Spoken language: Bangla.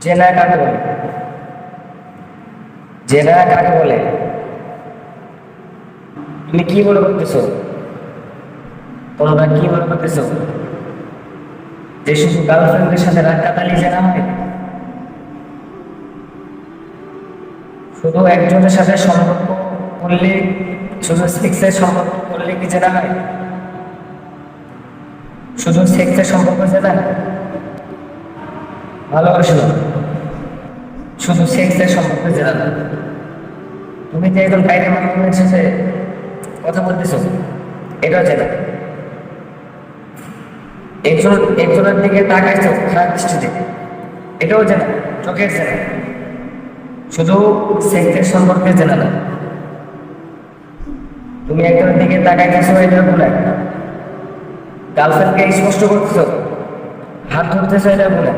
জেনা কাকে বলে? জেনা কাকে বলে? তুমি কি মনে করতেছো? তোমরা কি মনে করতেছো যে শুধু গার্লফ্রেন্ডের সাথে রাত কাটালি জেনা হয়? শুধু একজনের সাথে সম্পর্ক করলে, শুধু সেক্সের সম্পর্ক করলে কি জেনা হয়? শুধু সেক্সের সম্পর্ক জেনা? ভালোবাসো শুধু সেক্সের সম্পর্ক জেনা না। তুমি যে একজন বাইরে মানুষের সাথে কথা বলতেছো, এটাও জেনা। একজনের দিকে তাকাইছো খারাপ দৃষ্টিতে, এটাও জেনা, চোখের জেনা। শুধু সেক্সের সম্পর্কে জেনা না। তুমি একজনের দিকে তাকাইতেছো, এটা গুনাহ। গার্লফ্রেন্ডকে স্পষ্ট করতেছো, হাত ধরতেছো, এটা গুনাহ।